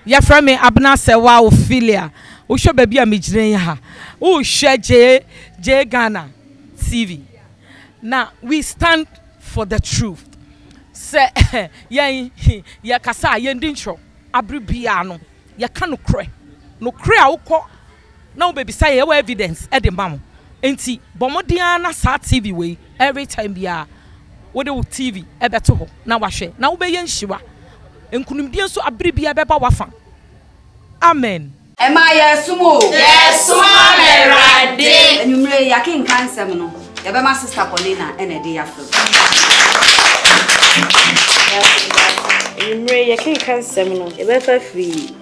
Ya from me abna se wa Ophelia. O show baby a me gire ha. O share J Ghana TV. Now we stand for the truth. Say ya kasa ye ndintro abribia no ya ka no kre a wokọ na baby say ye evidence e de mam enti bomodia na sa TV we every time bia wo de TV e beto ho na wahwe na wo be ye nhyiwa enkunumdie so abribia beba wafa amen. Ema yesumo yesuma merade enumre yakin kansem no ye be ma sister Paulina ene de yafo enumre yakin kansem no ye be fa free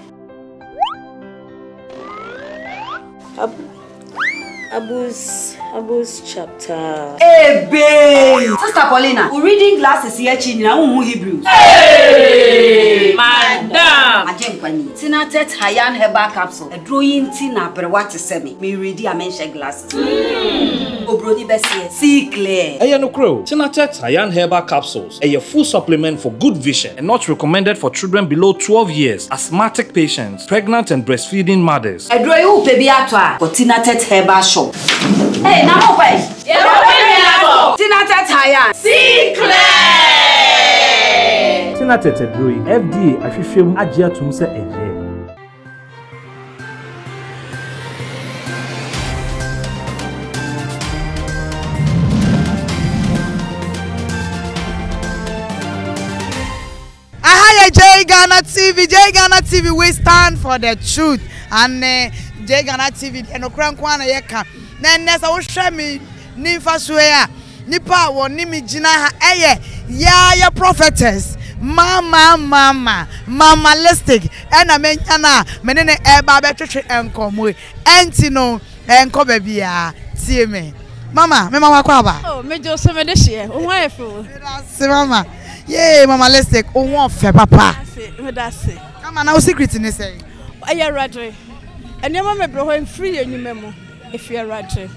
Abus chapter. Ebe! Sister Paulina, we reading glasses here china hu Hebrews. Hey! Madam! Ajenkwani. Tina tet Hayan herbal capsule. A drawing tina brewate semi. Me ready a mention glasses. Obroni besi. See clear. Aya no crow. Tina tet Hayan herbal capsules. A full supplement for good vision and not recommended for children below 12 years, asthmatic patients, pregnant and breastfeeding mothers. A drawing baby atwa. For Tina tet herbal shop. Hey, now what? Tina tet Hayan. See clear. Tina tet Brui. FDA ahwehwem agye atum se eje. J Ghana TV, we stand for the truth. And J Ghana TV, no crankwana yeka. Then there's a share me, Nifa Sweya, Nipa, or Nimi Jina, ya prophetess, Mamalistic, and I mean, Menene Eba Church and Comwe, Antino, and Kobebia, see me. Mama Wakwaba. Oh, me just some this year. Why fool? Mama. Yeah, Mamalistic, oh, one fair papa. That's it. Come on, now secret in this. I rather. And your mama brought free and you memo if you're rather.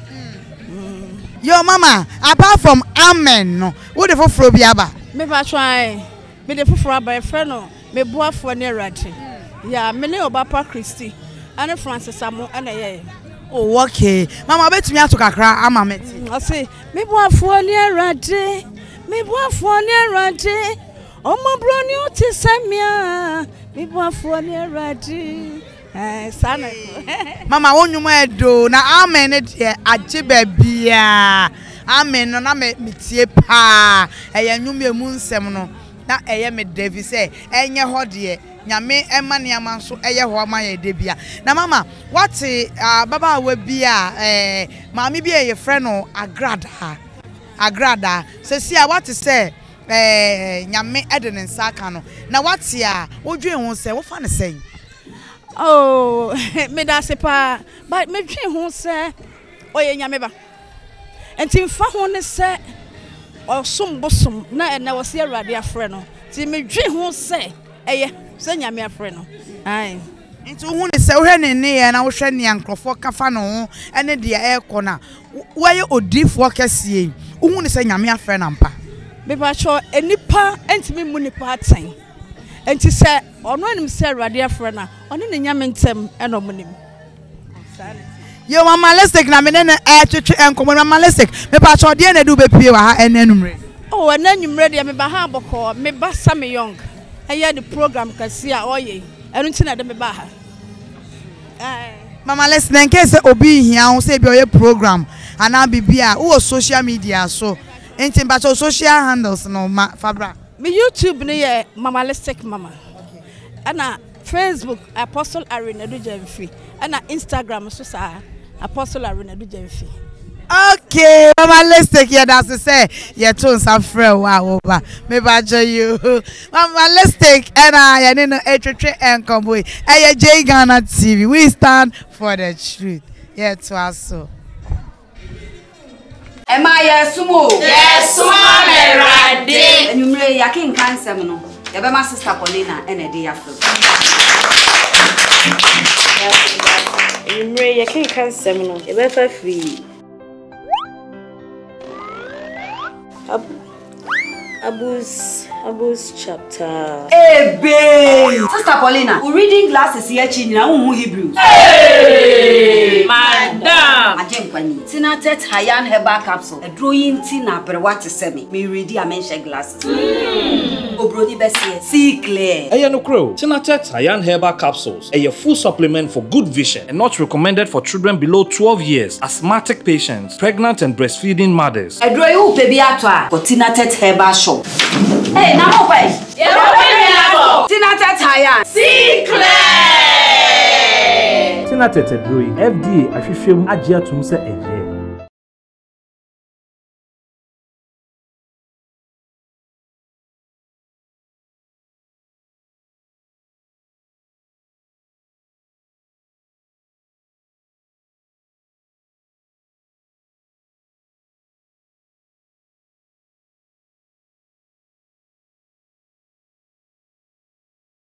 Your mama, apart from amen, no, what if for Biaba? Maybe I try. Me the for by a friend, me boy for near rather. Yeah, many of Papa Christie and Francis Samo and a oh, okay. Mama, bet me out to Kakra, I'm a met. I say, me boy for near rather. Me boy for near rather. Oh, my brand new to Samia. Me boy for near rather. Sana. Mama, won't you do na amen it here ajibebia. Amen no na me tie pa. Eya nwume mu nsem no. Na eye me David say enye ho de nyame ema ne ama so eye ho ama ye de bia. Na mama, what baba wa bia maami bia ye friend no Agradaa. Se sia what say nyame ede ne nsaka no. Na what ya wodwe ho say wo fa ne say. Oh, me da se pa, but me dwen ho se oye nyame ba. Enti mfa ho ne se osom bosom na wo se awrade afre no. Ti me dwen ho se eye se nyame afre no. Ai. Enti wo ne se wo hwe ne na wo hwe ne ankrofo kafa no ho ene de e ko na wo ye odifo kese wo ne se nyame afre na mpa. Me ba cho enipa enti me mu nipa aten. Enti se ono anim se awrade afre na ono ne nyame ntem e no munim. Yo Mamalistic na me ne twetwe enkomo Mamalistic me ba cho de na du be pie wa ha enanumre. Oh enanumre de me ba ha boko me ba Sam Young. Eye the program kasi a oye. Enu nti na de me ba ha. Mamalistic na nke se obi hia ho se bi oye program ana bibia wo social media so. Enti ba cho social handles no ma fabra. Me YouTube ne ye Mamalistic mama. Okay. Ana Facebook Apostle Arena do Jemfi. Ana Instagram so sa Apostle Arena do Jemfi. Okay, Mamalistic yeah that's to say yeah tone some friend wow over. Me ba jo you. Mamalistic and I no etwetwe enkombo. Eye J Ghana TV. We stand for the truth. Yeah to us so. Ema yesumo yesuma merade enumre yakin kansem no ye be ma sister Paulina ene de yafo enumre yakin kansem no ye be fa free abus Hebrews chapter. Hey, babe! Sister Paulina, we're reading glasses here, China, Hebrews. Hey, madam! Tinatet Hayan Herbal Capsule, a drawing Tina Berwati Semi. Me ready, I mention glasses. Obroni Bessie, see clear. Ayano Crow, Tinatet Hayan Herbal Capsules, a full supplement for good vision and not recommended for children below 12 years, asthmatic patients, pregnant and breastfeeding mothers. A drawing baby atwa, but Tinatet Herbal Shop. Hey, now wait. Tinatet Hayan, See clear! Tinatet Adroyi, FDA ahwehwem agye atum sɛ ɛyɛ.